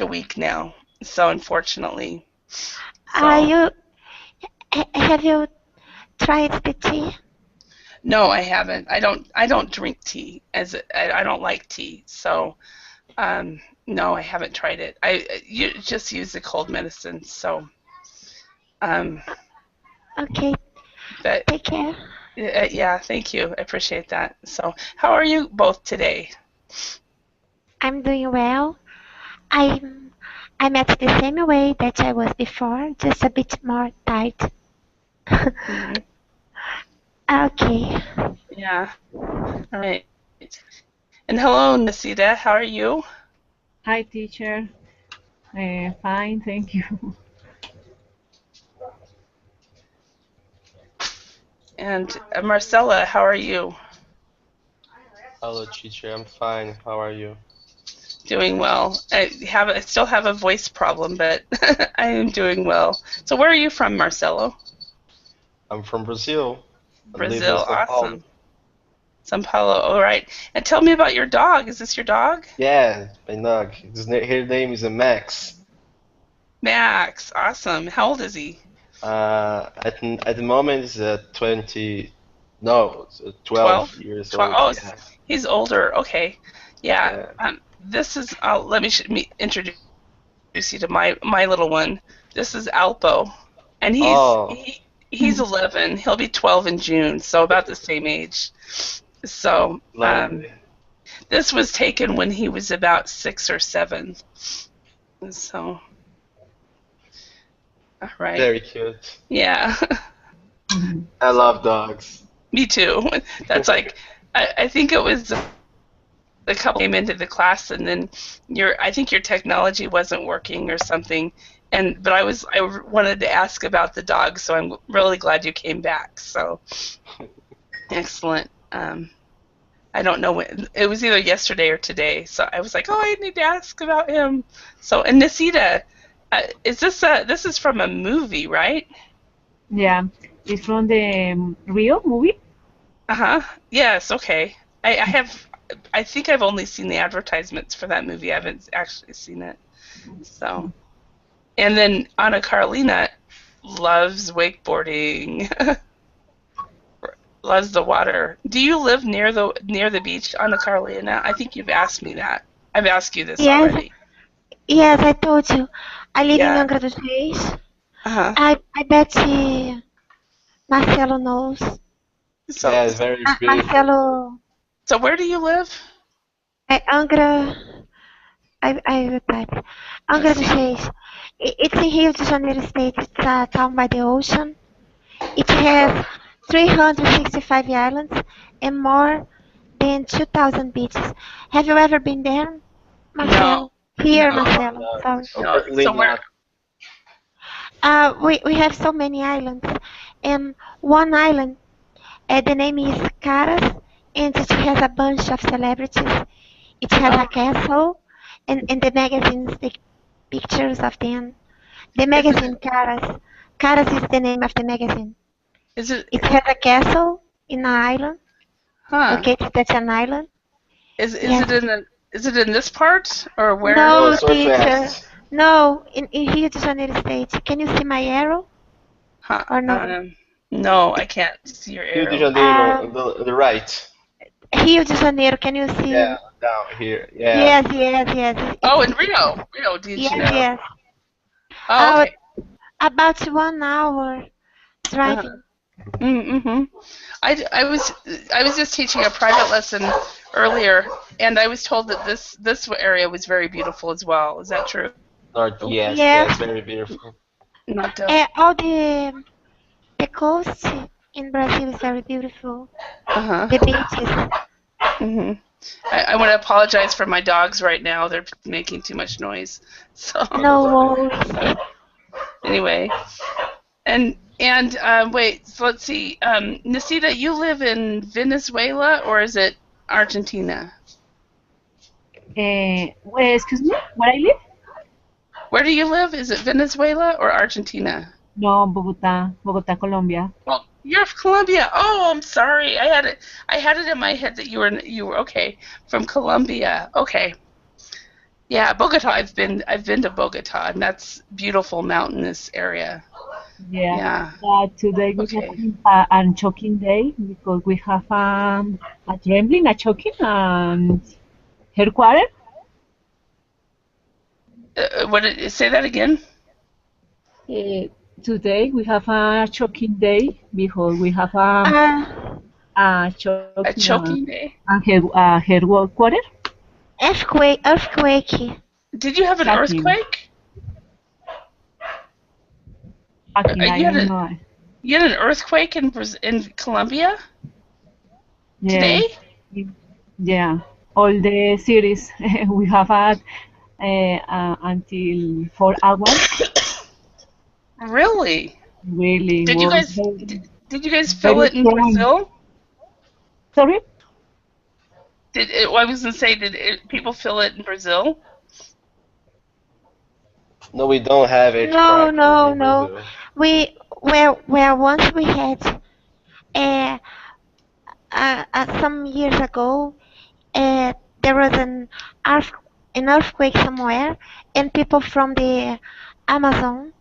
a week now. So unfortunately, Are so you have you tried the tea? no, I haven't. I don't drink tea I don't like tea. So no, I haven't tried it. You just use the cold medicine. So um, Okay, but take care. yeah, thank you. I appreciate that. So how are you both today? I'm doing well. I'm I'm at the same way that I was before, just a bit more tight. Hmm. Okay. Yeah. All right. And hello, Nasida. How are you? Hi, teacher. Fine, thank you. And Marcella, how are you? Hello, teacher. I'm fine. How are you? Doing well. I still have a voice problem, but I am doing well. So where are you from, Marcelo? I'm from Brazil. I live in Brazil. São Paulo. Awesome. São Paulo. All right. And tell me about your dog. Is this your dog? Yeah, my dog. Her name is Max. Max. Awesome. How old is he? At the moment, he's 20, no, 12 12? years 12. old. Oh, Yeah, he's older. Okay. Yeah. yeah. This is, let me introduce you to my little one. This is Alpo. And Oh, he's 11. He'll be 12 in June, so about the same age. So lovely. this was taken when he was about 6 or 7. So all right, Very cute. yeah, I love dogs. me too. That's like I think it was the couple came into the class and then I think your technology wasn't working or something. And but I wanted to ask about the dog, so I'm really glad you came back. So excellent. I don't know when it was either yesterday or today. So I was like, oh, I need to ask about him. So and Nisita, this is from a movie, right? Yeah, it's from the Rio movie. Uh-huh. Yes, okay. I have I think I've only seen the advertisements for that movie. I haven't actually seen it. So and then Anna Carolina loves wakeboarding. Loves the water. Do you live near the beach, Anna Carolina? I think you've asked me that. I've asked you this Yes, already. yes, I told you. I live in Yeah. Angra dos Reis. Uh-huh. I bet Marcelo knows. So Yeah, it's very beautiful. Marcelo, so where do you live? Angra, I will type. Angra dos See. Reis. It's in Rio de Janeiro state. It's a town by the ocean. It has 365 islands and more than 2,000 beaches. Have you ever been there, No. Marcelo? Here, No. No, Marcelo. no, Sorry. No. unfortunately So where not. We have so many islands, and one island, the name is Caras, and it has a bunch of celebrities. It has a oh castle, and the magazines take pictures of them. The is it magazine Caras. Caras is the name of the magazine. is it It has a castle in an island, huh? located at an island. Is Yes. it in the is it in this part or where? No, No, it's teacher. Northwest. No, in Rio de Janeiro state. Can you see my arrow Huh? or no? No, I can't see your Rio de arrow. Janeiro, on the right. Rio de Janeiro, can you see? Yeah, down here. Yeah. Yes, yes, yes. Oh, in Rio de Yes, Janeiro. yes. Oh, Uh, okay. about 1 hour Uh-huh. driving. Mm-hmm. I was just teaching a private lesson earlier, and I was told that this area was very beautiful as well. Is that true? North, yes, yeah, it's Yes, very beautiful. Not all the coast in Brazil is very beautiful. uh-huh. The beaches. Hmm. I want to apologize for my dogs right now. They're making too much noise. So Oh, that's No okay. worries. anyway, and wait, so let's see. Nisita, you live in Venezuela or is it Argentina? Excuse me, where I live? Where do you live? Is it Venezuela or Argentina? No, Bogota, Bogota, Colombia. Well, you're from Colombia. Oh, I'm sorry. I had it in my head that you were okay from Colombia. Okay. Yeah, Bogota. I've been to Bogota, and that's beautiful mountainous area. Yeah. Yeah. Today we have Okay. an choking day because we have a trembling, a choking, and headquarter. Say that again? Uh, Today we have a choking day because we have Uh, a A choking choking day? headquarter. earthquake. Did you have an Hacking, earthquake? hacking. I You had don't a know. you had an earthquake in Colombia today? Yes, yeah. All the series we have had until 4 hours. Really? Really Did you was guys did you guys feel very it in strong. Brazil? Sorry? Well, I was gonna say, people feel it in Brazil? No, we don't have No, earthquake in no, here in no. Brazil. Well, once we had uh, some years ago, there was earth, an earthquake somewhere, and people from the Amazon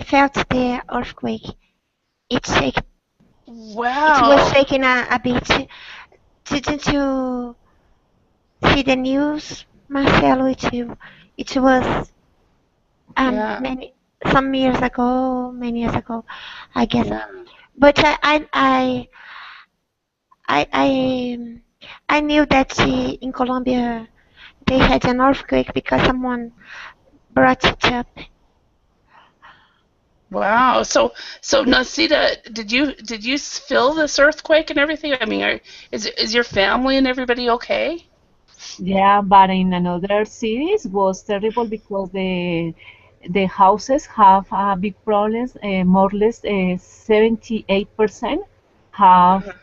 felt the earthquake. It shake, it was Wow. shaking a bit. Didn't you see the news, Marcelo? It was Yeah. many some years ago, many years ago, I guess. Yeah. But I I knew that in Colombia they had an earthquake because someone brought it up. Wow. So Nasita, did you feel this earthquake and everything? I mean, is your family and everybody okay? Yeah, but in another cities was terrible because the houses have big problems. More or less 78% have Uh-huh.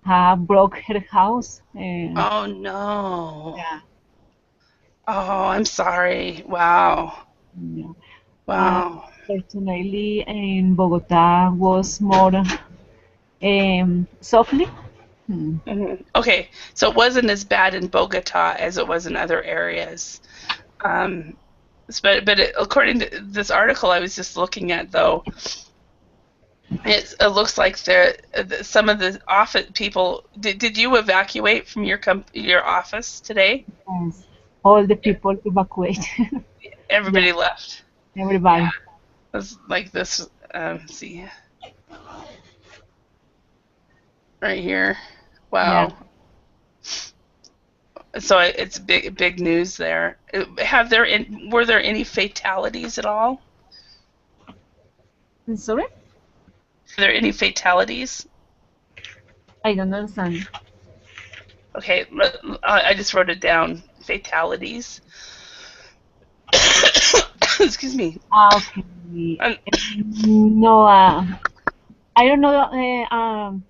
have broke her house. Oh no. Yeah, Oh, I'm sorry. Wow. yeah. Wow. Fortunately, in Bogota was more softly. Hmm. Okay, so it wasn't as bad in Bogota as it was in other areas. Um, according to this article I was just looking at, though, it looks like some of the office people. Did you evacuate from your office today? Yes. All the people evacuate. Yeah, Everybody left. Yeah, everybody. it was like this. See right here. Yeah. Wow. So it's big news there. Were there any fatalities at all? Sorry? Were there any fatalities? I don't understand. Okay, I just wrote it down. Fatalities. Excuse me. Okay. Um, No, I don't know.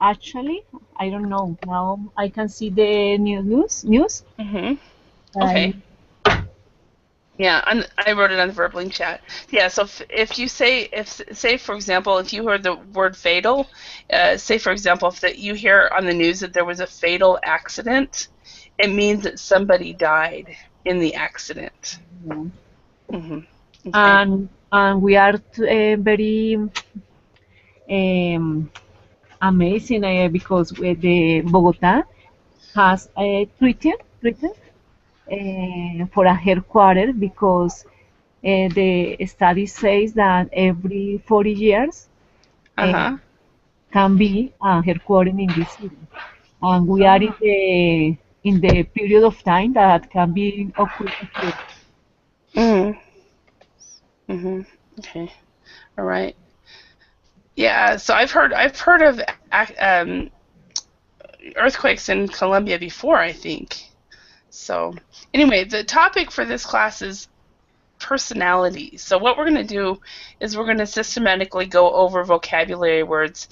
Actually, I don't know. Now I can see the news. mhm. I, Okay. Yeah, I wrote it on the Verbling chat. Yeah, so if you say for example, if you heard the word fatal, say for example, if you hear on the news that there was a fatal accident, it means that somebody died in the accident. yeah. Hmm. Okay. And we are very um, amazing because the Bogota has a treaty for a headquarters because the study says that every 40 years Uh uh, huh. can be a headquarters in this city. And we are Oh. in the period of time that can be occurred here. Mhm. Mhm. Okay. All right. Yeah. So I've heard of earthquakes in Colombia before, I think. So anyway, the topic for this class is personality. So what we're going to do is we're going to systematically go over vocabulary words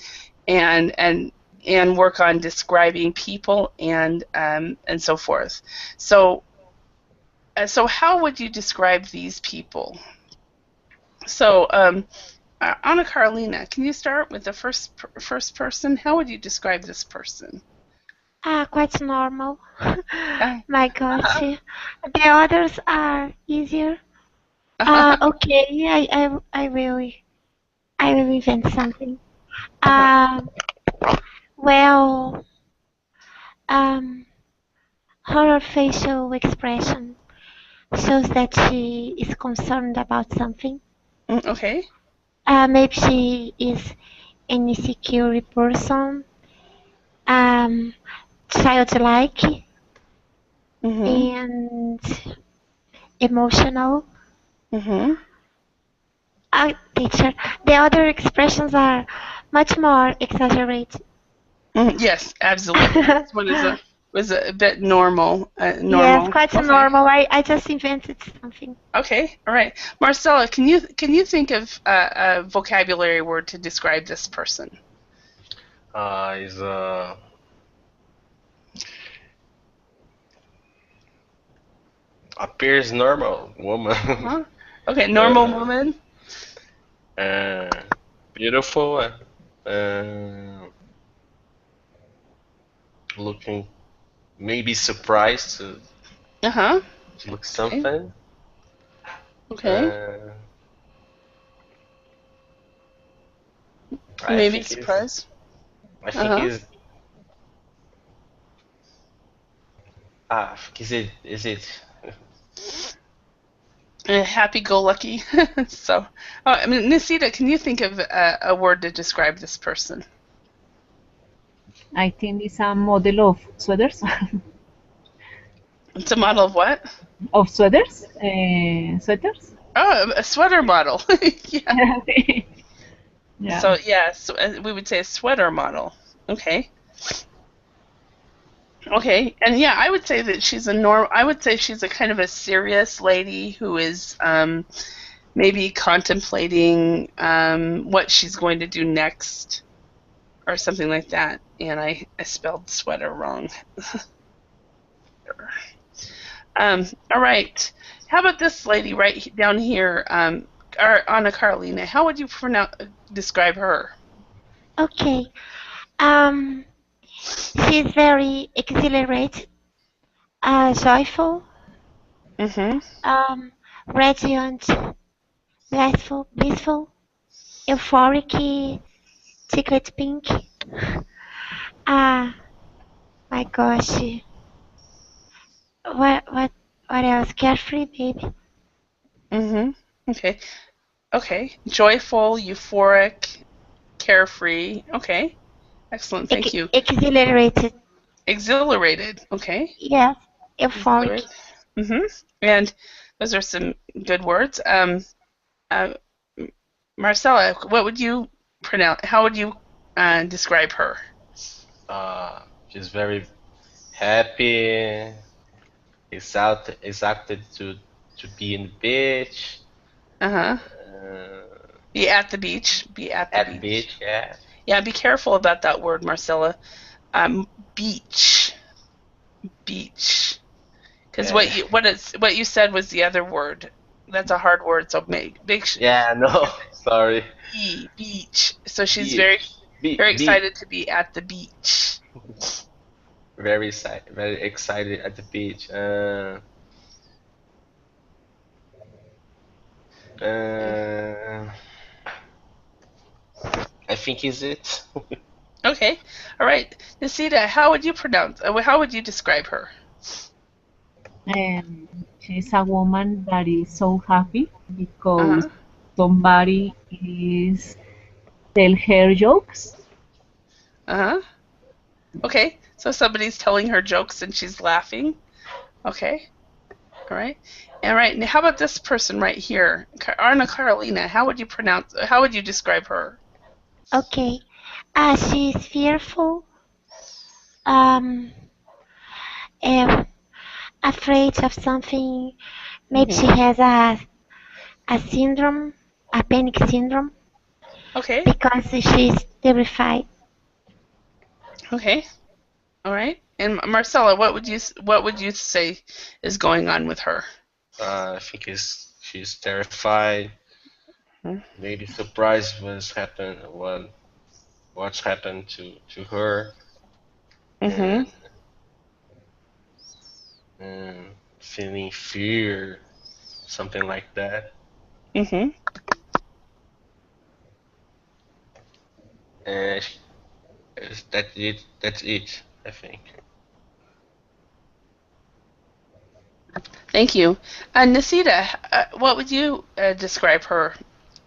and and and work on describing people and so forth. So so how would you describe these people? So Anna Carolina, can you start with the first person? How would you describe this person? Quite normal. My gosh. Uh-huh. The others are easier. Okay, I will invent something. Uh-huh. Um, well, um, her facial expression shows that she is concerned about something. Okay. Maybe she is an insecure person, um, childlike, Mhm. and emotional. Mhm. Teacher, the other expressions are much more exaggerated. Yes, absolutely. This one is a was a bit normal. Yes, Normal. quite Okay. normal. I just invented something. Okay. All right. Marcella, can you think of a vocabulary word to describe this person? Is appears normal woman. Uh-huh. Okay. Normal uh, woman. uh, beautiful. Uh, looking maybe surprised Uh-huh. to look Okay. something. Okay. Uh, You I may be think is surprised. I think Uh-huh. is is it Happy-go-lucky. So, I mean, Nisita, can you think of a word to describe this person? I think it's a model of sweaters. It's a model of what? Of sweaters? Sweaters? Oh, a sweater model. Yeah. Yeah. So, yes, we would say a sweater model. Okay. Okay. And yeah, I would say that I would say she's a kind of a serious lady who is maybe contemplating what she's going to do next or something like that. And I spelled sweater wrong. All right. How about this lady right down here, Anna Carolina? How would you describe her? Okay. Um, she's very exhilarated, joyful, Mm-hmm. um, radiant, blissful, euphoric, chocolate pink. Ah, my gosh. What else? Carefree, baby. Mm-hmm. Okay. Okay. Joyful, euphoric, carefree. Okay. Excellent. Thank you. Exhilarated. Exhilarated. Okay. Yes. Euphoric. Exhilarated. Mm-hmm. And those are some good words. Uh, Marcella, what would you pronounce? How would you describe her? she's very happy. Excited to be in the beach. Uh-huh. Uh, Be at the beach. Be at the at the beach. beach, yeah. Yeah, be careful about that word, Marcella. Beach. Beach. Because Yeah, what you said was the other word. That's a hard word, so make yeah, no, sorry. beach. So she's very Beach. very Beach. excited to be at the beach. Very excited at the beach. Uh, I think is it. Okay. All right. Nisita, how would you pronounce? How would you describe her? She's a woman that is so happy because Uh-huh. somebody is tell her jokes. Uh-huh. Okay. So somebody's telling her jokes and she's laughing. Okay. All right. All right. Now, how about this person right here, Anna Carolina? How would you describe her? Okay. She's fearful, um, eh, afraid of something. Maybe she Mm-hmm. has a syndrome, a panic syndrome, Okay. because she's terrified. Okay. All right. And Marcella, what would you say is going on with her? I think she's terrified. Maybe surprised what's happened to her. Mm-hmm. And feeling fear, something like that. Mm-hmm. And that's it. That's it, I think. Thank you. Nisita, what would you describe her?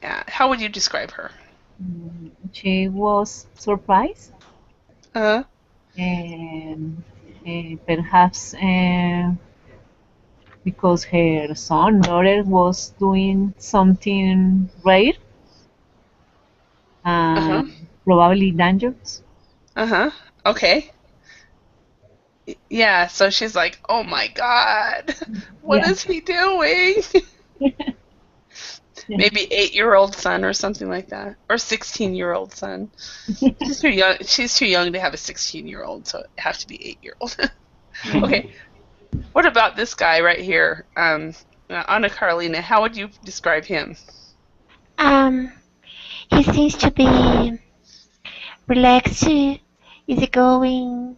How would you describe her? She was surprised, Uh, and perhaps because her son, daughter, was doing something rare uh-huh. and probably dangerous. Uh-huh. Okay. Yeah, so she's like, "Oh my God, what Yeah. is he doing?" Yeah. Maybe 8-year-old son or something like that, or 16-year-old son. She's too young. She's too young to have a 16-year-old, so it has to be 8-year-old. Okay. What about this guy right here, Anna Carolina? How would you describe him? He seems to be relaxed, easygoing,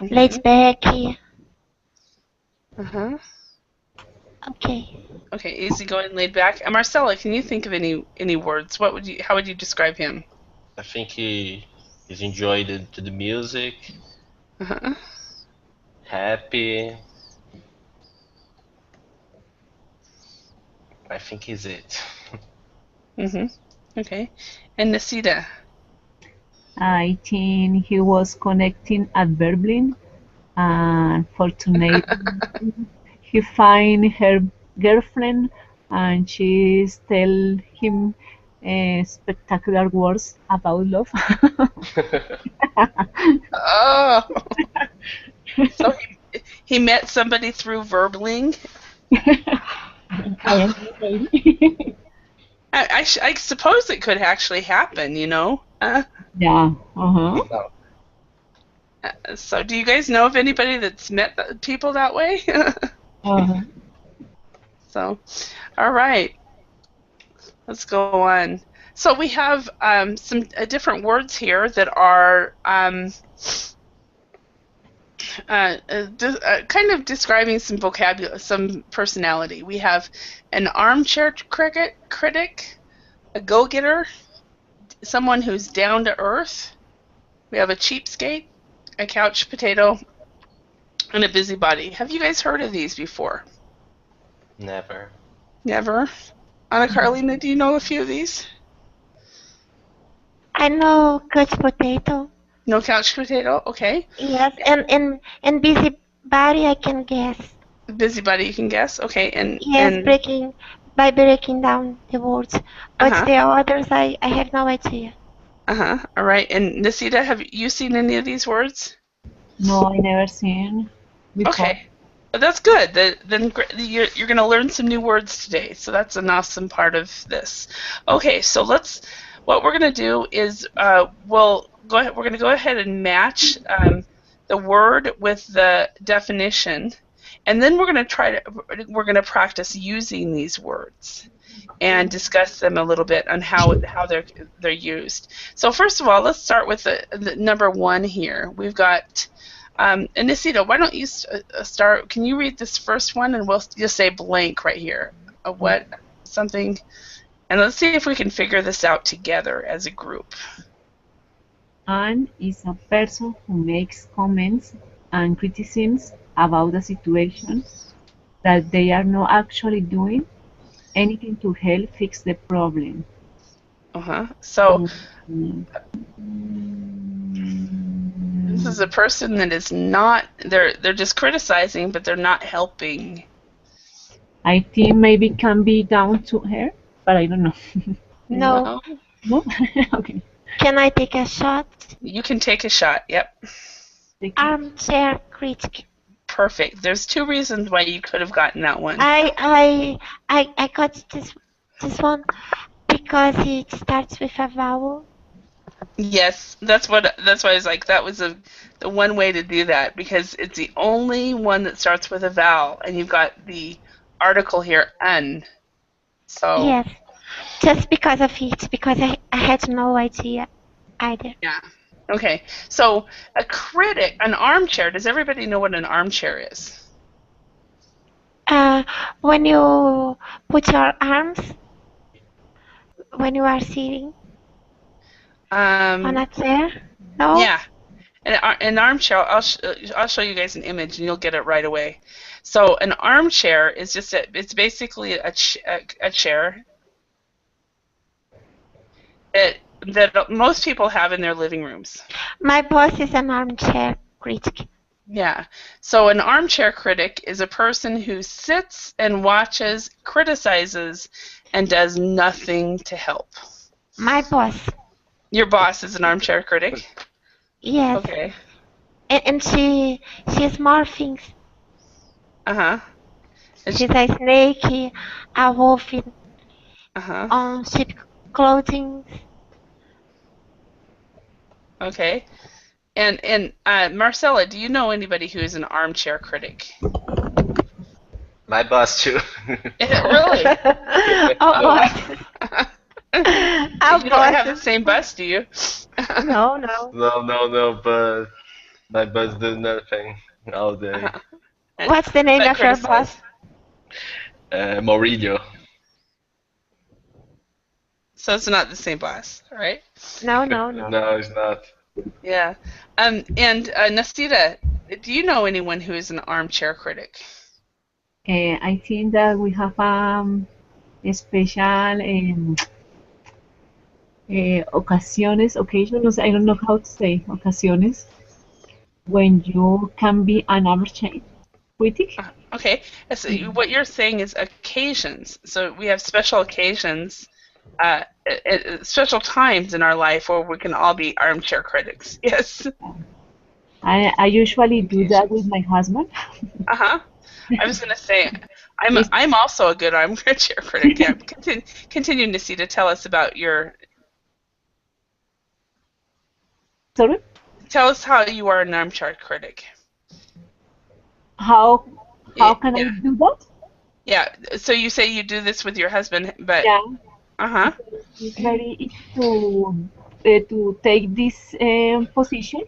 laid Mm-hmm. back. Uh-huh. Okay. Okay, easygoing, laid back. And Marcella, can you think of any words? What would you? How would you describe him? I think he's enjoyed to the music, Uh-huh. happy. I think he's it. Mm-hmm. Okay. And Nisita. I think he was connecting at Berlin, and fortunately, he find her girlfriend, and she's tell him spectacular words about love. Oh, so he met somebody through Verbling. I am maybe. I suppose it could actually happen, you know. Yeah. Uh-huh. No. So, do you guys know of anybody that's met people that way? Uh-huh. So, all right, let's go on. So we have some different words here that are kind of describing some vocabulary, some personality. We have an armchair critic, a go-getter, someone who's down to earth. We have a cheapskate, a couch potato, and a busybody. Have you guys heard of these before? Never. Never. Anna Carolina, do you know a few of these? I know couch potato. No couch potato? Okay. Yes, and busybody I can guess. Busybody, you can guess? Okay. Yes, breaking down the words. But Uh-huh. the others I have no idea. Uh-huh. All right. And Nisita, have you seen any of these words? No, I never seen before. Okay. Well, that's good. Then you're going to learn some new words today. So that's an awesome part of this. Okay, so what we're going to do is we're going to go ahead and match the word with the definition, and then we're going to practice using these words and discuss them a little bit on how they're used. So first of all, let's start with the number 1 here. We've got and Nisita, why don't you start? Can you read this first one, and we'll just say blank right here. Something, and let's see if we can figure this out together as a group. An is a person who makes comments and criticisms about a situation that they are not actually doing anything to help fix the problem. So Mm, this is a person that is not. They're just criticizing, but they're not helping. I think maybe can be down to her, but I don't know. No. No? Okay. Can I take a shot? You can take a shot. Yep. Armchair critic. Perfect. There's 2 reasons why you could have gotten that one. I got this one because it starts with a vowel. Yes, that's why I was like, that was the one way to do that, because it's the only one that starts with a vowel, and you've got the article here, an. So Yes, just because of it, because I had no idea either. yeah. Okay. So a critic, an armchair. Does everybody know what an armchair is? Uh, when you put your arms when you are sitting on a chair? No? Yeah. An armchair, I'll show you guys an image and you'll get it right away. So an armchair is just it's basically a chair that most people have in their living rooms. My boss is an armchair critic. Yeah. So an armchair critic is a person who sits and watches, criticizes, and does nothing to help. My boss. Your boss is an armchair critic? Yes. Okay. And she has more things. Uh-huh. She's a snake, a wolf Uh-huh. sheep clothing. Okay. And Marcella, do you know anybody who is an armchair critic? My boss too. Really? Oh, boss. You don't have the same bus, do you? No. No, but my boss does nothing all day. Uh-huh. What's the name But of your criticize. boss? Maurilio. So it's not the same boss, right? No. No, it's not. Yeah. And Nasira, do you know anyone who is an armchair critic? I think that we have a special occasions, I don't know how to say ocasiones, when you can be an armchair critic. Okay. So what you're saying is occasions. So we have special occasions, special times in our life where we can all be armchair critics. Yes. I usually do that with my husband. Uh-huh. I was going to say, I'm also a good armchair critic. Yeah. Continue, Nisi, to tell us about your... Sorry? Tell us how you are an armchair critic. How can I do that? Yeah. So you say you do this with your husband, but... Yeah. Uh-huh. It's very easy to take this position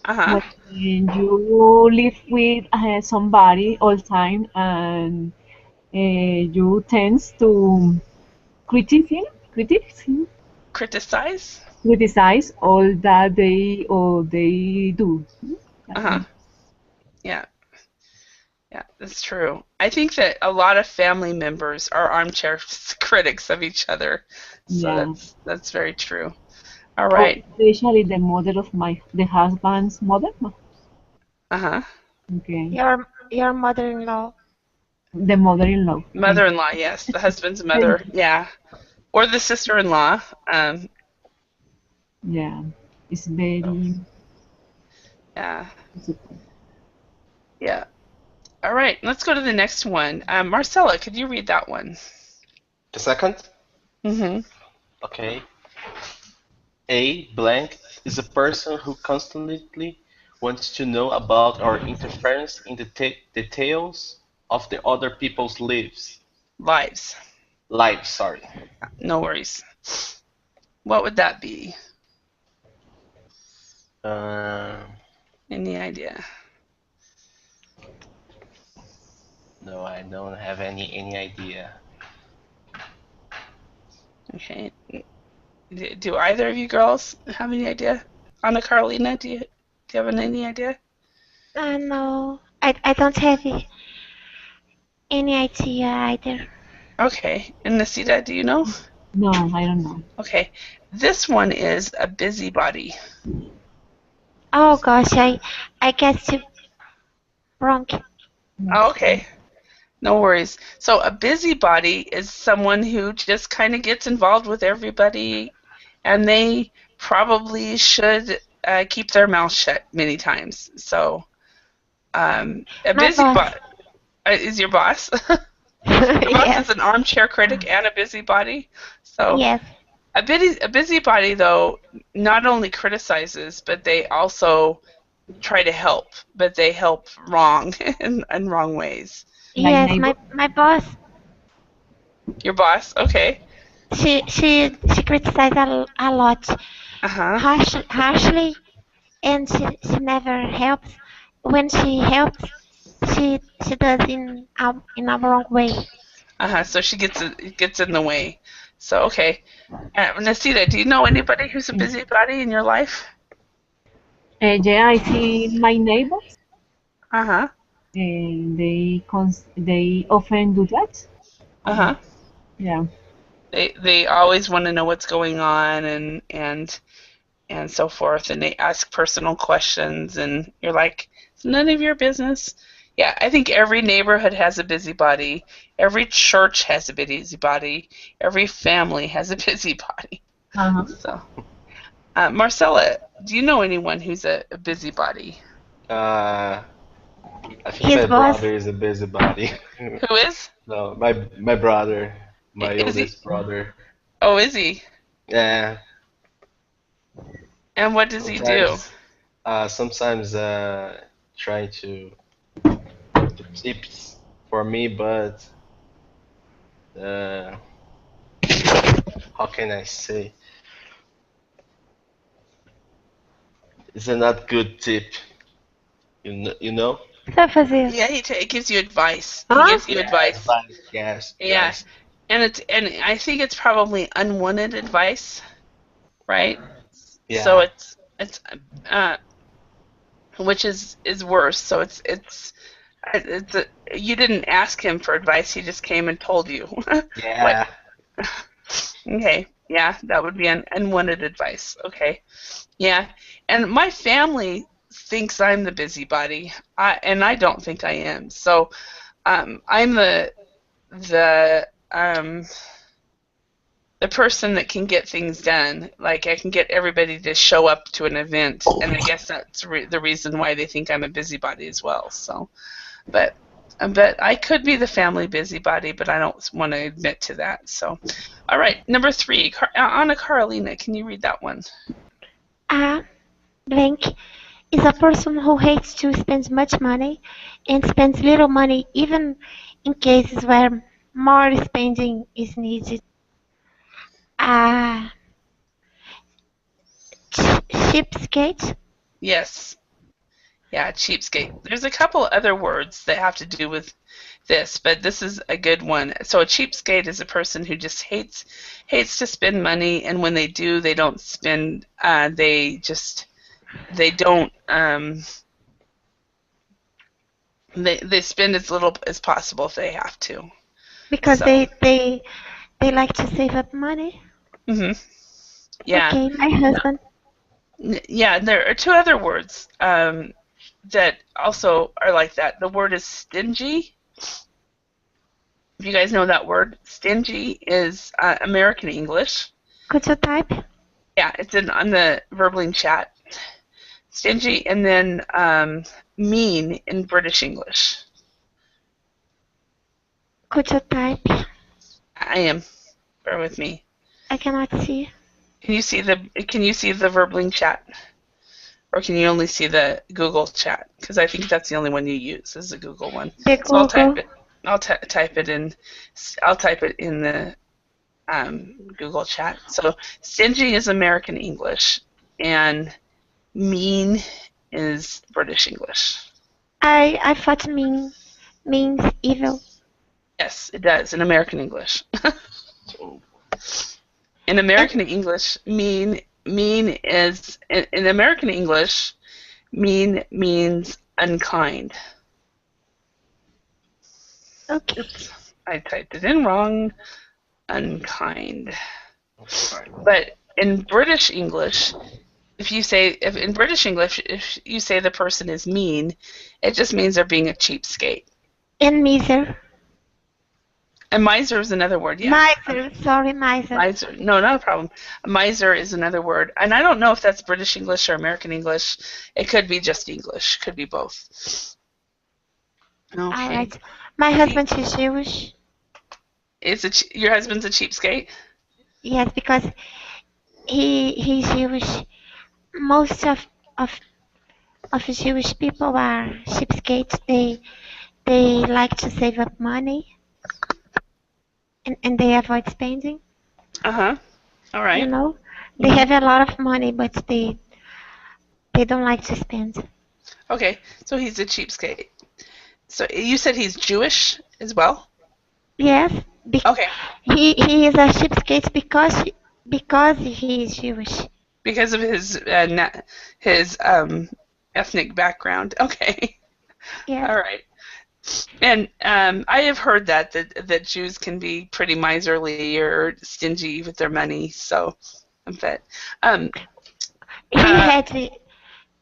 Uh-huh. when you live with somebody all the time and you tend to criticize all that they do. Uh-huh. Yeah. Yeah, that's true. I think that a lot of family members are armchair critics of each other. So Yeah. that's very true. All right. Especially the mother of the husband's mother. Uh-huh. Okay. Your mother-in-law. The mother-in-law. Mother-in-law, yes. The husband's mother, yeah. Or the sister-in-law. Yeah. It's very. Yeah. Yeah. All right, let's go to the next one. Marcella, could you read that one? The second? Mm-hmm. Okay. A blank is a person who constantly wants to know about or interference in the details of the other people's lives. Lives. Lives, sorry. No worries. What would that be? Any idea? No, I don't have any idea. Okay. Do either of you girls have any idea? Anna Carolina, do you have any idea? No, I don't have any idea either. Okay. And Nasida, do you know? No, I don't know. Okay. This one is a busybody. Oh gosh, I guess you wrong. Oh, okay. No worries. So a busybody is someone who just kind of gets involved with everybody, and they probably should keep their mouth shut many times. So a busybody is your boss. Your boss Yes. is an armchair critic and a busybody. So Yes. a busybody, though, not only criticizes, but they also try to help, but they help wrong in wrong ways. Yes, neighbor? my boss. Your boss? Okay. She criticizes a lot, Uh-huh. harshly, and she never helps. When she helps, she does in a wrong way. So she gets in the way. So okay. Nasita, do you know anybody who's a busybody in your life? Yeah, I see my neighbors, Uh huh. and they often do that. Uh huh. Yeah. They always want to know what's going on and so forth, and they ask personal questions, and you're like, it's none of your business. Yeah, I think every neighborhood has a busybody. Every church has a busybody. Every family has a busybody. Uh-huh. So, Marcella, do you know anyone who's a busybody? Uh, I think His my boss. brother is a busybody. Who is? No, my brother, my Is he? oldest brother. Oh, is he? Yeah, And what does he do? sometimes trying to tips for me, but uh, how can I say? It's a not good tip, you know? Sabe fazer? Yeah, he gives you advice. He Huh? gives you advice. Yes, Yeah, yes, and I think it's probably unwanted advice, right? So yeah, it's uh, which is worse. So it's you didn't ask him for advice. He just came and told you. What? yeah. Okay, yeah, that would be unwanted advice. Okay, yeah, and my family thinks I'm the busybody, and I don't think I am. So I'm the the person that can get things done. Like I can get everybody to show up to an event, and I guess that's the reason why they think I'm a busybody as well. So, but I could be the family busybody, but I don't want to admit to that. So, all right, number 3, Anna Carolina, can you read that one? A blank is a person who hates to spend much money and spends little money even in cases where more spending is needed. A cheapskate. Yes. Yeah, cheapskate. There's a couple other words that have to do with this, but this is a good one. So a cheapskate is a person who just hates to spend money, and when they do, they don't spend. They don't. They spend as little as possible if they have to. Because So. they like to save up money. Mhm. Yeah. Okay, my husband. Yeah. There are two other words that also are like that. The word is stingy. If you guys know that word, stingy is American English. Could you type? Yeah, it's on the Verbling chat. Stingy, and then mean in British English. Could you type? I am. Bear with me. I cannot see. Can you see the Verbling chat, or can you only see the Google chat? Because I think that's the only one you use is the Google one. The So I'll type Google. it. I'll type it in. I'll type it in the Google chat. So stingy is American English, and mean is British English. I thought means evil. Yes, it does in American English. In American English, mean is in American English, mean means unkind. Okay. Oops, I typed it in wrong. Unkind. But in British English, if you say the person is mean, it just means they're being a cheapskate. And miser. And miser is another word, yeah. Miser. Sorry, miser. Miser. No, not a problem. A miser is another word. And I don't know if that's British English or American English. It could be just English. Could be both. Okay. All right. My husband is Jewish. Your husband's a cheapskate? Yes, because he's Jewish. Most of Jewish people are cheapskates. They like to save up money and they avoid spending. Uh-huh. All right. You know, they have a lot of money, but they don't like to spend. Okay, so he's a cheapskate. So you said he's Jewish as well? Yes, Okay, he is a cheapskate because he is Jewish. because of his his ethnic background. Okay, Yes. all right. And I have heard that Jews can be pretty miserly or stingy with their money. So, but um, He uh, had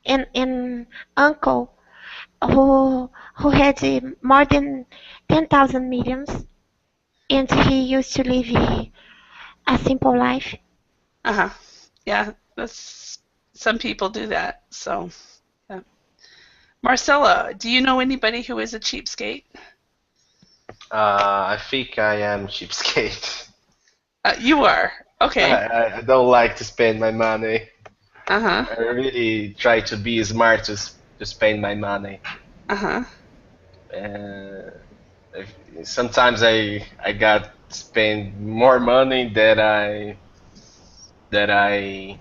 an uncle who had more than 10,000 millions, and he used to live a simple life. uh-huh, yeah, that's some people do that. So, yeah. Marcella, do you know anybody who is a cheapskate? I think I am cheapskate. You are. Okay. I don't like to spend my money. Uh-huh. I really try to be smart to spend my money. Uh-huh. Uh, Sometimes I got spend more money that I that I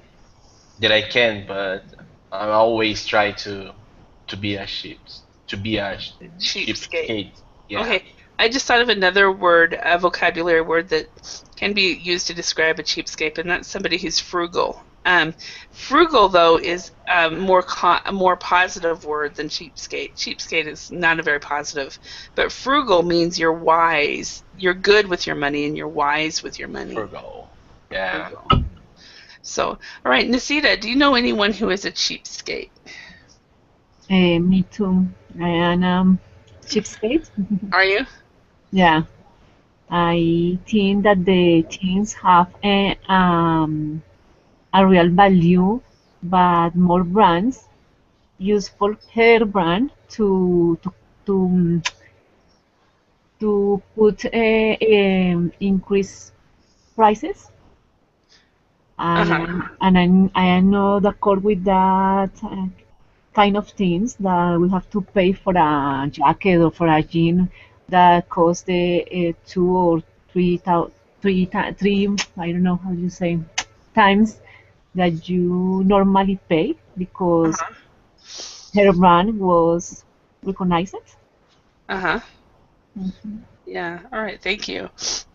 can, but I always try to be a sheep to be a Cheapskate. cheapskate. Yeah, Okay. I just thought of another word, a vocabulary word that can be used to describe a cheapskate, and that's somebody who's frugal. Frugal, though, is a more positive word than cheapskate. Cheapskate is not a very positive, but frugal means you're wise. You're good with your money, and you're wise with your money. frugal. Yeah. Frugal. So, all right, Nisita, do you know anyone who is a cheapskate? Me too. I am cheapskate. Are you? Yeah, I think that the things have a real value, but more brands useful her brand to to put increase prices, and Uh-huh. I am not accord with that kind of things that we have to pay for a jacket or for a jean that cost two or three I don't know how you say times that you normally pay because Uh-huh. her brand was recognized. Uh-huh. Mhm. Yeah. All right. Thank you.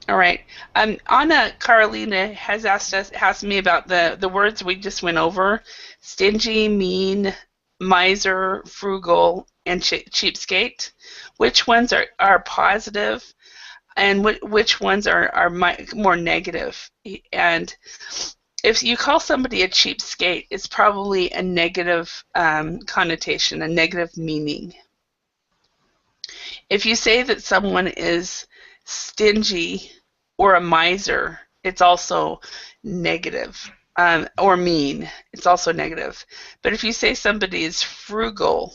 All right. Anna Carolina has asked me about the words we just went over: stingy, mean, miser, frugal, and cheapskate. Which ones are positive, and which ones are more negative? And if you call somebody a cheapskate, it's probably a negative connotation, a negative meaning. If you say that someone is stingy or a miser, it's also negative. Or mean, it's also negative. But if you say somebody is frugal,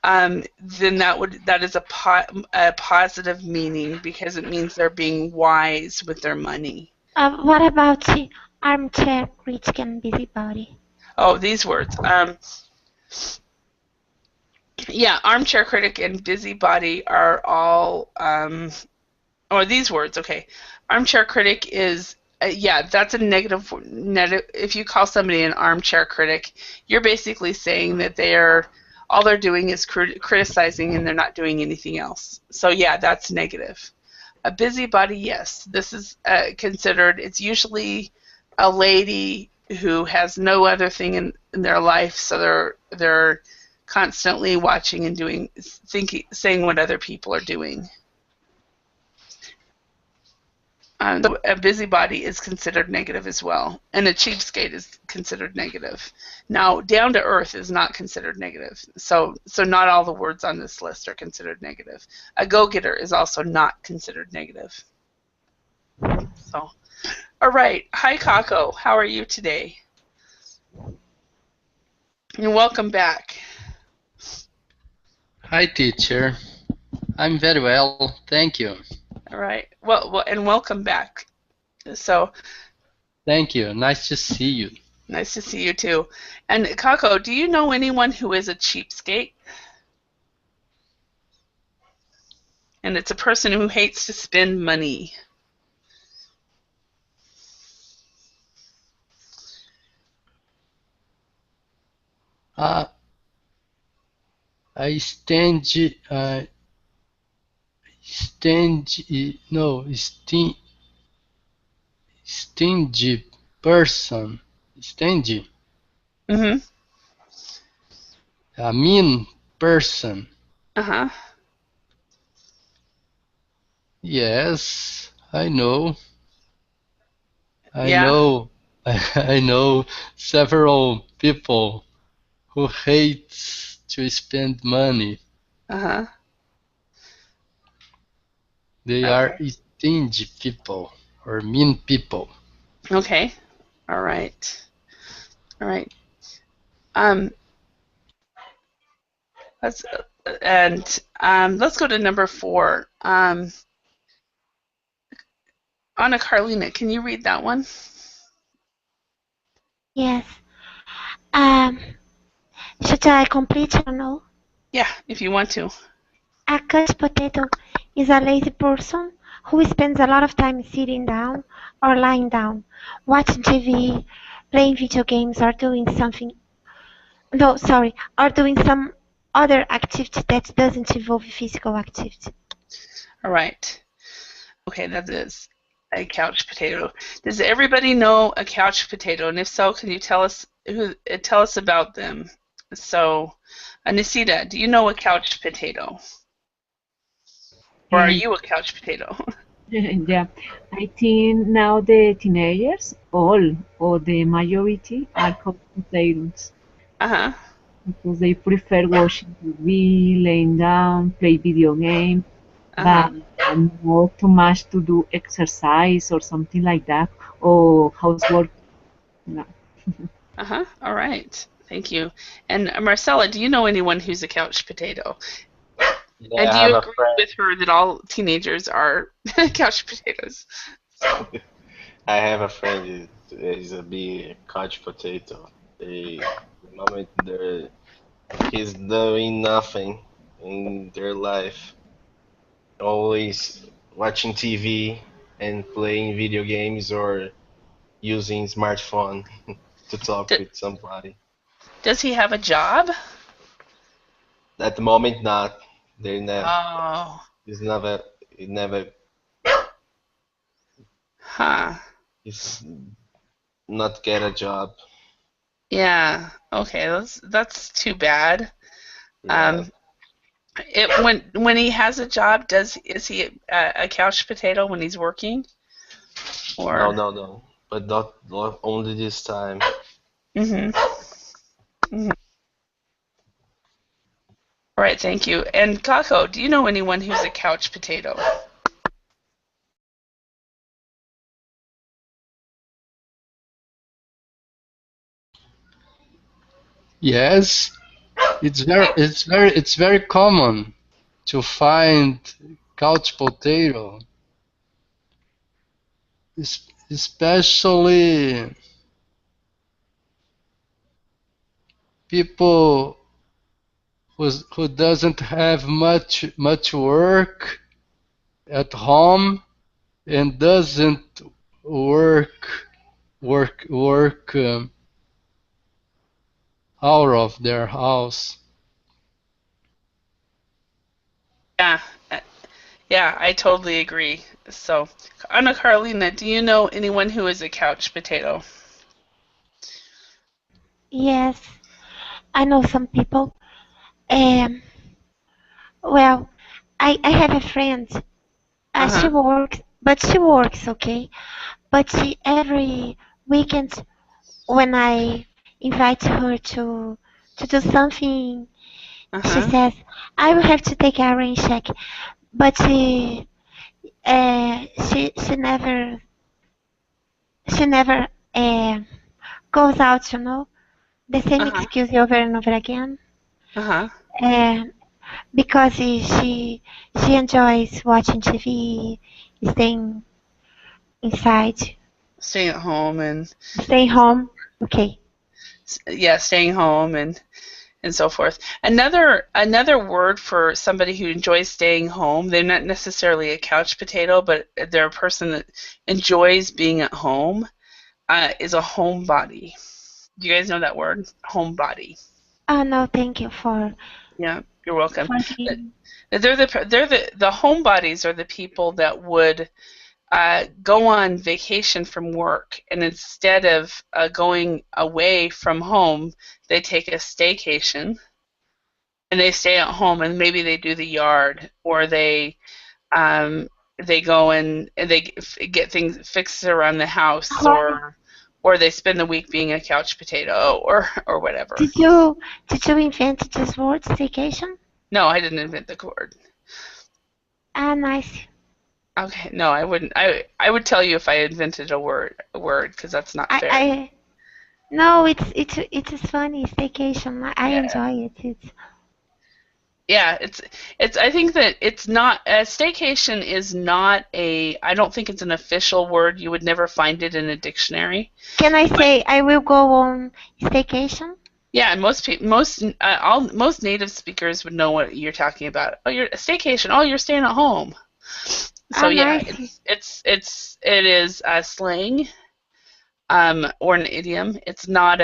then that is a positive meaning because it means they're being wise with their money. What about the armchair critic and busybody? Oh, these words. Yeah, armchair critic and busybody are all or these words, okay. Armchair critic is, yeah, that's a negative. If you call somebody an armchair critic, you're basically saying that all they're doing is criticizing and they're not doing anything else. So yeah, that's negative. A busybody, yes, this is considered. It's usually a lady who has no other thing in their life, so they're constantly watching and saying what other people are doing. So a busybody is considered negative as well, and a cheapskate is considered negative. Now, down to earth is not considered negative, so not all the words on this list are considered negative. A go-getter is also not considered negative. So, all right. Hi, Kako. How are you today? And welcome back. Hi, teacher. I'm very well, thank you. All right. Well, and welcome back. So Thank you. Nice to see you. nice to see you too. And Kako, do you know anyone who is a cheapskate? And it's a person who hates to spend money. Uh, a stingy, stingy, no, stingy person. Stingy. Mm-hmm. A mean person. Uh-huh. Yes, I know. I Yeah. know. I know several people who hates to spend money. Uh-huh. They are Okay. stingy people or mean people. Okay. All right. All right. Um, let's and let's go to number 4. Anna Carlina, can you read that one? Yes. Um, should I complete or no? Yeah, if you want to. A couch potato is a lazy person who spends a lot of time sitting down or lying down, watching TV, playing video games, or doing something. No, sorry, or doing some other activity that doesn't involve physical activity. All right. Okay, that is a couch potato. Does everybody know a couch potato? And if so, can you tell us about them? So, Anisita, do you know a couch potato? Or are And you a couch potato? yeah, I think now the teenagers, all or the majority, are couch potatoes Uh-huh. because they prefer watching TV, laying down, play video games, Uh-huh. but not too much to do exercise or something like that, or housework. No. Uh-huh. All right. Thank you. And Marcella, do you know anyone who's a couch potato? And Yeah, do I you have a agree friend. with her that all teenagers are couch potatoes? I have a friend who is a big couch potato. The moment he's doing nothing in their life, always watching TV and playing video games or using smartphone to talk D with somebody. does he have a job? At the moment, not. They never. Oh, He's never. He never. huh. He's not get a job. Yeah. Okay, that's too bad. Yeah. Um, when he has a job, does is he a couch potato when he's working? No, Or no, no. But not only this time. mm-hmm. Mm-hmm. All right, thank you. And Kako, do you know anyone who's a couch potato? Yes, it's very common to find couch potato, especially people who doesn't have much work at home and doesn't work out of their house. Yeah, uh, yeah, I totally agree. So, Anna Carolina, do you know anyone who is a couch potato? Yes, I know some people. Um, well, I have a friend. She Uh-huh. works, but she works, okay? But she every weekend when I invite her to do something, she Uh-huh. says, "I will have to take a rain check." But she never goes out, the same Uh-huh. excuse over and over again. Uh-huh. Uh, because she enjoys watching TV, staying inside, Staying at home staying and so home. Okay. yeah, staying home and so forth. Another word for somebody who enjoys staying home, they're not necessarily a couch potato, but they're a person that enjoys being at home, is a homebody. Do you guys know that word? Homebody. Oh no, thank you for Yeah. You're welcome. Funny. They're the homebodies are the people that would go on vacation from work, and instead of going away from home, they take a staycation, and they stay at home, and maybe they do the yard, or um, they go and they get things fixed around the house, or they spend the week being a couch potato, or whatever. Did you invent this word, staycation? No, I didn't invent the word. Ah, nice. Okay, no, I wouldn't. I would tell you if I invented a word, because that's not fair. No, it's funny, staycation. I Yeah. enjoy it. Yeah, it's. I think that it's not a staycation is not a. I don't think it's an official word. You would never find it in a dictionary. Can I say I will go on staycation? Yeah, and most native speakers would know what you're talking about. Oh, you're a staycation. Oh, you're staying at home. So yeah, Nice. it is a slang, or an idiom. It's not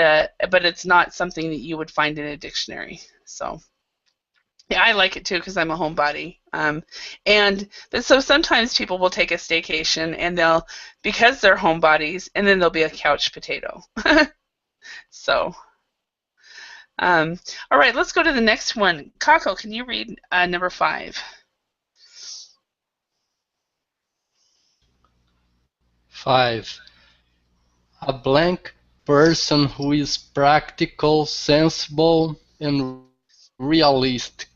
but it's not something that you would find in a dictionary. So. Yeah, I like it too because I'm a homebody. So sometimes people will take a staycation and because they're homebodies, and then they'll be a couch potato. So, all right, let's go to the next one. Kako, can you read number 5? 5. A blank person who is practical, sensible, and realistic.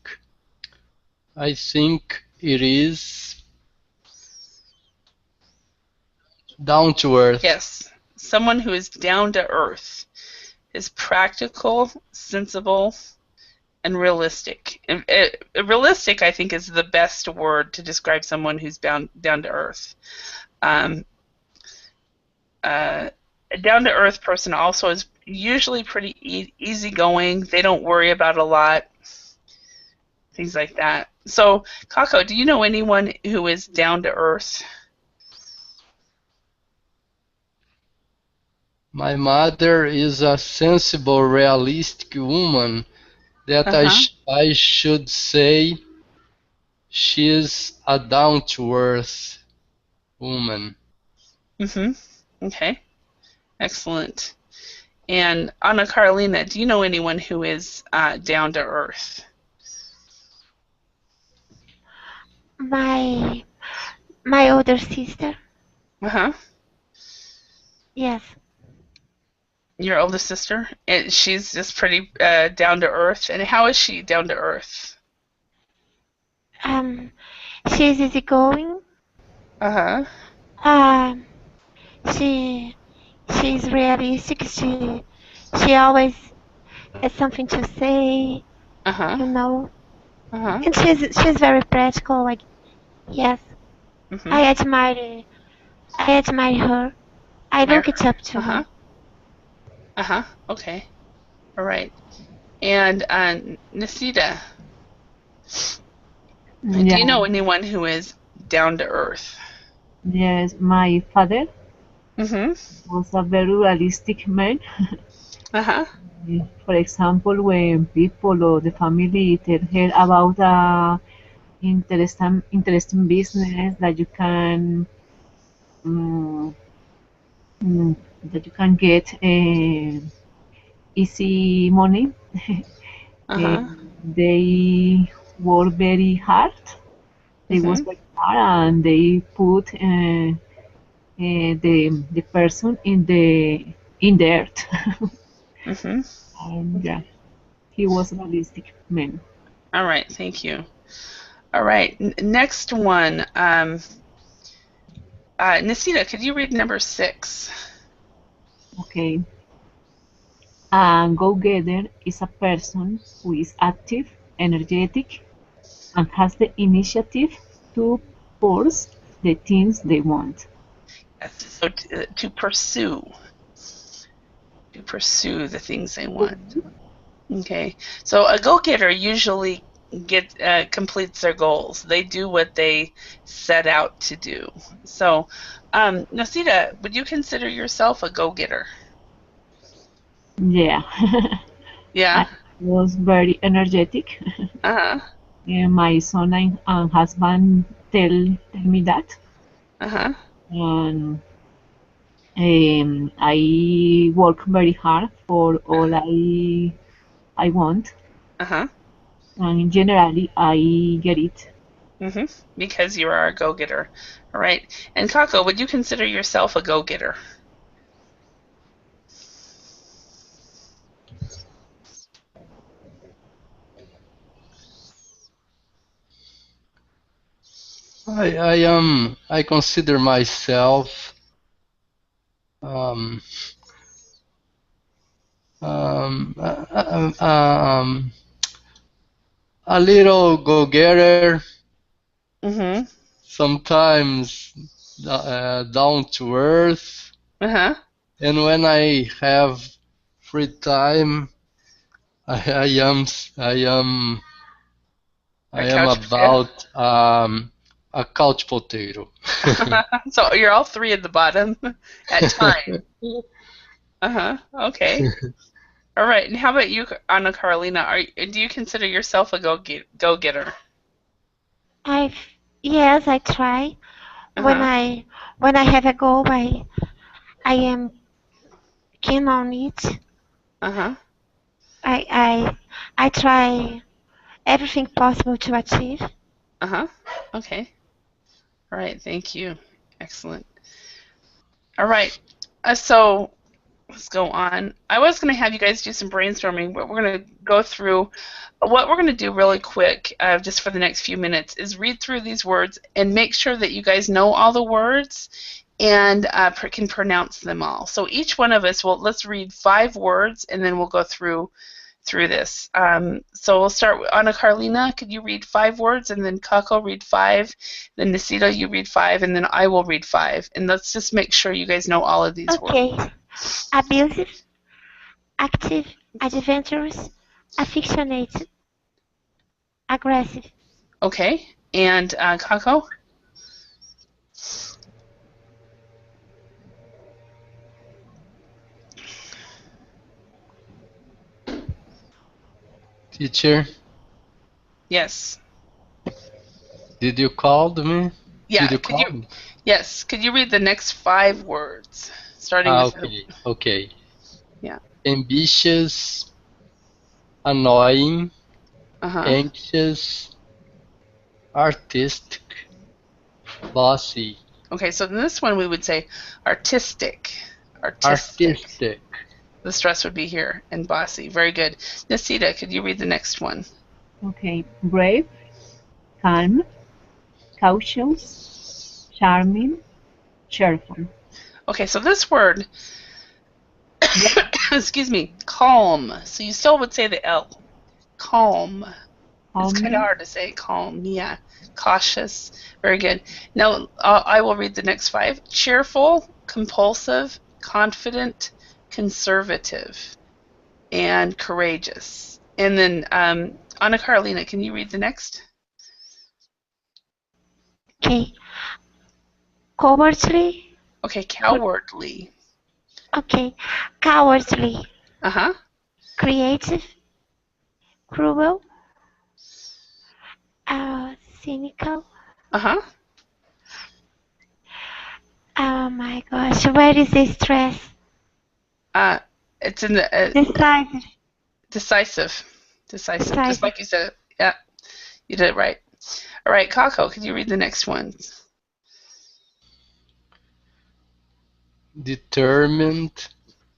I think it is down to earth. Yes, someone who is down to earth, is practical, sensible, and realistic. Realistic, I think, is the best word to describe someone who's down to earth. A down-to-earth person also is usually pretty easygoing. They don't worry about a lot, things like that. So, Kako, do you know anyone who is down to earth? My mother is a sensible, realistic woman that I should say she's a down-to-earth woman. Okay. Excellent. And Anna Carolina, do you know anyone who is down to earth? My older sister. Yes. Your oldest sister? And she's just pretty down to earth. And how is she down to earth? She's easygoing. She's realistic. She always has something to say. You know. And she's very practical. Like, yes. I admire her. I look it up to her. Okay. All right. And Nisida, do you know anyone who is down to earth? Yes, my father was a very realistic man. For example, when people or the family tell her about a interesting business that you can get easy money, they work very hard. They work very hard, and they put the person in the earth. Yeah, he was a realistic man. All right, thank you. All right, next one. Nisida, could you read number 6? Okay. A go-getter is a person who is active, energetic, and has the initiative to pursue the things they want. Yes, so to pursue the things they want. Okay, so a go-getter usually completes their goals. They do what they set out to do. So, Nisida, would you consider yourself a go-getter? Yeah. Yeah. was very energetic. Uh-huh. My son and husband tell me that. Uh-huh. And I work very hard for all I want, Uh-huh. and generally I get it. Mm-hmm. Because you are a go-getter. All right. And Kako, would you consider yourself a go-getter? I consider myself um, um, uh, uh, um, a little go-getter, Mm-hmm. sometimes down to earth, Uh-huh. and when I have free time, I am I am A I am couch potato. about a couch potato. So you're all three at the bottom at time. Uh-huh. Okay. All right. And how about you, Anna Carolina? Do you consider yourself a go-getter? I yes, I try. When Uh-huh. I have a goal, I am keen on it. Uh-huh. I I I try everything possible to achieve. Uh-huh. Okay. All right. Thank you. Excellent. All right. So let's go on. I was going to have you guys do some brainstorming, but we're going to go through. What we're going to do really quick, just for the next few minutes, is read through these words and make sure that you guys know all the words and can pronounce them all. So each one of us let's read 5 words and then we'll go through this. So we'll start with Anna Carolina. Could you read 5 words, and then Kako read 5, then Nisita, you read 5, and then I will read 5. And let's just make sure you guys know all of these words. Okay. Abusive, active, adventurous, affectionate, aggressive. Okay. And Kako? Teacher, Yes. did you call me? Yeah. Did you call me? Yes. Could you read the next 5 words, starting with the? Okay. Yeah. Ambitious, annoying, Uh-huh. anxious, artistic, bossy, Okay. So in this one we would say artistic. artistic, The stress would be here, and bossy. Very good. Nisita, could you read the next one? Okay, brave, calm, cautious, charming, cheerful. Okay, so this word, excuse me, calm. So you still would say the L. Calm. It's kind of hard to say. Calm, yeah. Cautious. Very good. Now I will read the next 5. Cheerful, compulsive, confident, conservative, and courageous. And then Anna Carolina, can you read the next? Okay. Cowardly. Okay, cowardly. Okay. Cowardly. Uh-huh. Creative. Cruel. Cynical. Uh-huh. Oh my gosh, where is the stress? It's in the Decisive. decisive. Just Decisive. like you said. Yeah, you did it right. All right, Kako, could you read the next one? determined,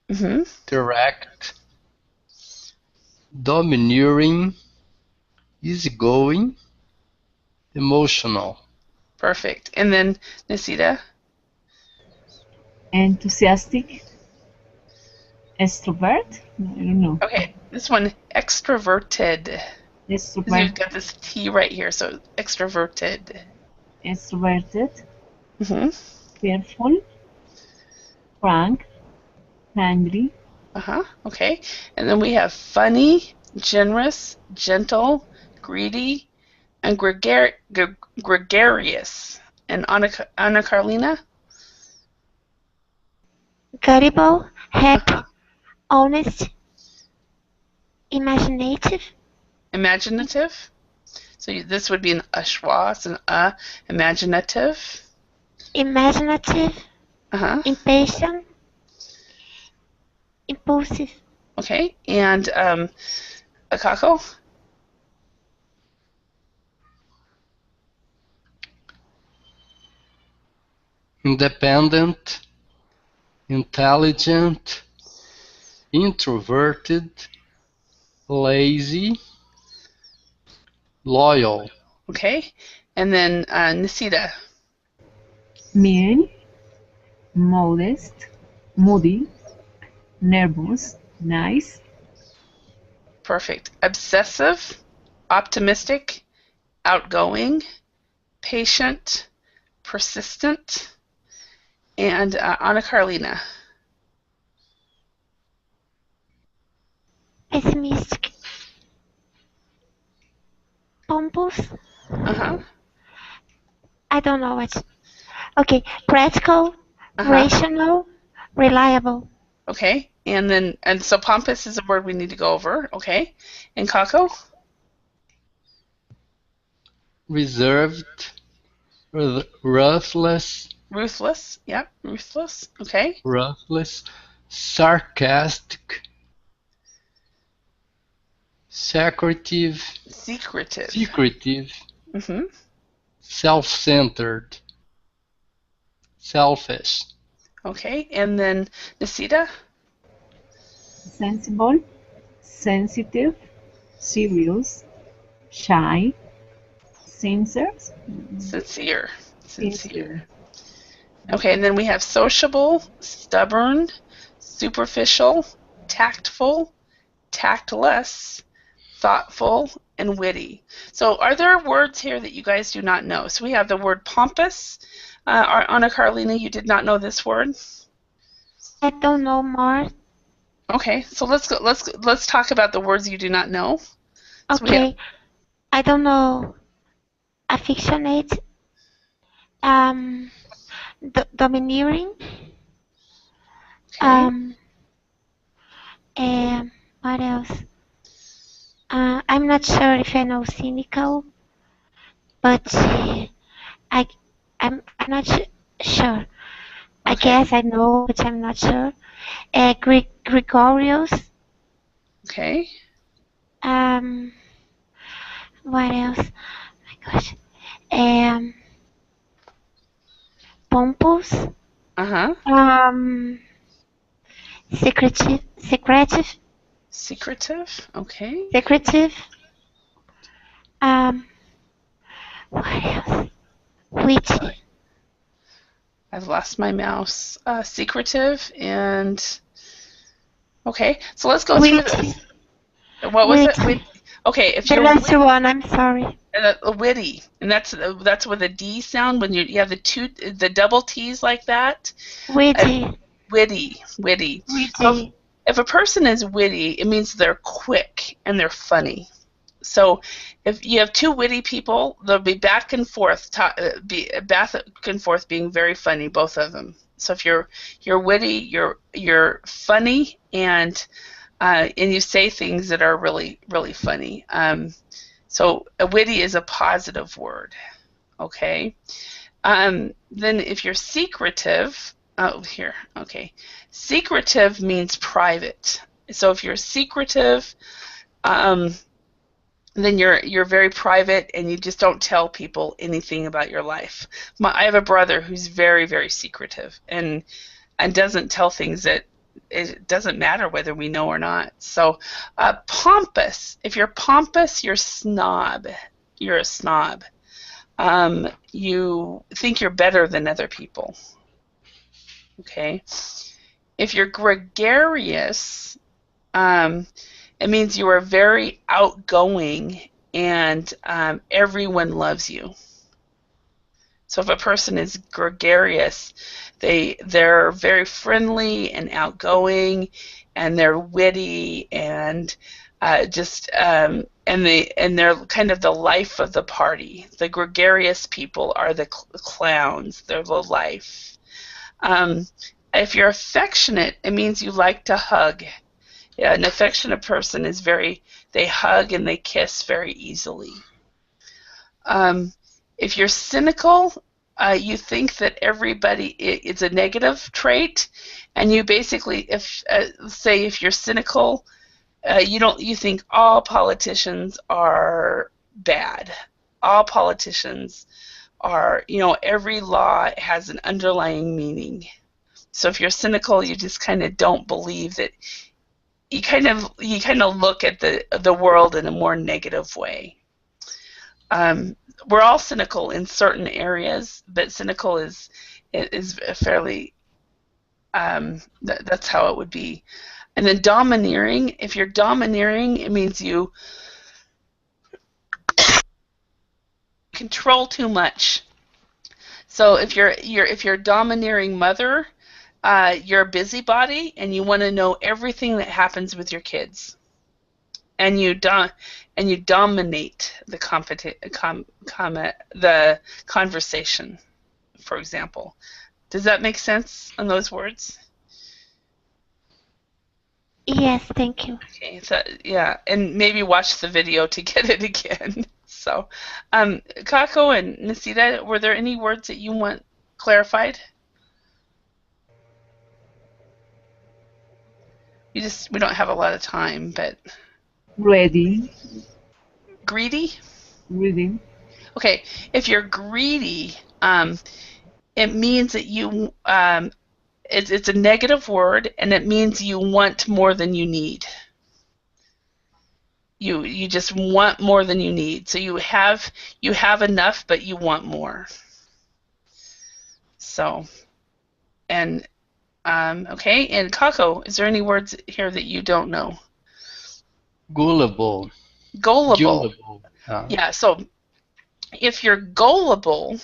Mm-hmm. direct, domineering, easygoing, emotional. Perfect. And then Nisita. Enthusiastic, extrovert. I don't know. Okay, this one, extroverted. You've Extrovert, got this T right here, so extroverted. extroverted, Mm-hmm. fearful, frank, friendly, Uh-huh. Okay. And then we have funny, generous, gentle, greedy, and gregarious. And Anna Carolina? Gullible. Happy. Honest. Imaginative. Imaginative. So this would be an schwa. It's an imaginative. Imaginative. Uh-huh. Impatient. Impulsive. Okay. And Akako? Independent, intelligent, introverted, lazy, loyal. Okay. And then Nisida. Mean, modest, moody, nervous, nice, Perfect. Obsessive, optimistic, outgoing, patient, persistent, and Anna Carolina. Pessimistic. Pompous. Uh-huh. I don't know what. Okay. Practical. Uh-huh. Rational. Reliable. Okay. And so pompous is a word we need to go over. Okay. And Kako? Reserved, ruthless, Ruthless. Yep. Ruthless. Okay. ruthless, sarcastic, secretive, Secretive. Mm-hmm. Self-centered, selfish. Okay. And then Nisida? sensible, sensitive, serious, shy, sincere, Sincere. Okay, and then we have sociable, stubborn, superficial, tactful, tactless, thoughtful, and witty. So are there words here that you guys do not know? So we have the word pompous. Anna Carolina, you did not know this word? I don't know more. Okay, so let's talk about the words you do not know. So Okay. I don't know. Affectionate. Domineering. Okay. What else? I'm not sure if I know cynical, but I'm not sure. I Okay. guess I know, but I'm not sure. Gregorious. Okay. What else? My gosh. Pompous. Uh-huh. Secretive. Secretive. Okay. Secretive. What else? Witty. I've lost my mouse. Secretive and okay. So let's go through this. What was it? Witty. Okay, if The you're last one. I'm sorry. witty, and that's with a D sound when you have the double T's like that. Witty. Witty. Witty. So if a person is witty, it means they're quick and they're funny. So if you have two witty people, they'll be back and forth, being very funny, both of them. So if you're witty, you're funny, and you say things that are really, really funny. So a witty is a positive word. Okay. Then if you're secretive, secretive means private. So if you're secretive, then you're very private and you just don't tell people anything about your life. I have a brother who's very, very secretive and doesn't tell things that it doesn't matter whether we know or not. So pompous. If you're pompous, you're snob. You're a snob. You think you're better than other people. Okay. If you're gregarious, it means you are very outgoing and everyone loves you. So if a person is gregarious, they're very friendly and outgoing, and they're witty and and they're kind of the life of the party. The gregarious people are the clowns. They're the life. If you're affectionate, it means you like to hug. Yeah, an affectionate person is they hug and they kiss very easily. If you're cynical, you think that everybody is a negative trait, and you basically, if you're cynical, you think all politicians are bad. All politicians are, every law has an underlying meaning. So if you're cynical, you just kind of don't believe that. You kind of look at the world in a more negative way. We're all cynical in certain areas, but cynical is a fairly that's how it would be. And then domineering. If you're domineering, it means you control too much. So if you're a domineering mother, you're a busybody and you want to know everything that happens with your kids, and you dominate the the conversation, for example. Does that make sense on those words? Yes, thank you. Okay, so yeah, and maybe watch the video to get it again. So, Kako and Nisita, were there any words that you want clarified? We don't have a lot of time, but Ready. greedy? Reading. Okay, if you're greedy, it means that you it's a negative word, and it means you want more than you need. You just want more than you need. So you have enough, but you want more. So, and okay, and Kako, is there any words here that you don't know? Gullible. Gullible. Yeah, so if you're gullible,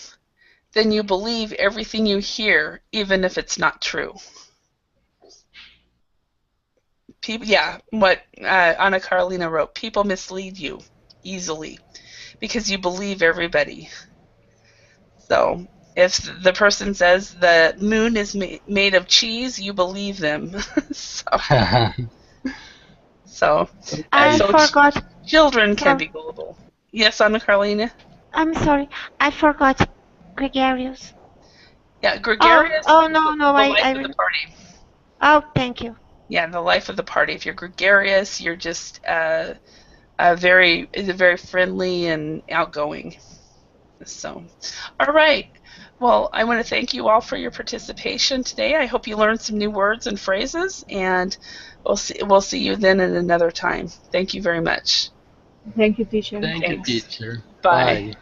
then you believe everything you hear, even if it's not true. People, yeah, what Anna Carolina wrote, people mislead you easily because you believe everybody. So if the person says the moon is made of cheese, you believe them. So I forgot. Children can be gullible. Yes, Anna Carolina? I'm sorry, I forgot gregarious. Yeah, gregarious. Oh no, the life of the party. Oh, thank you. Yeah, the life of the party. If you're gregarious, you're just very friendly and outgoing. So, all right. Well, I want to thank you all for your participation today. I hope you learned some new words and phrases, and we'll see you then at another time. Thank you very much. Thank you, teacher. Thank you, teacher. Bye.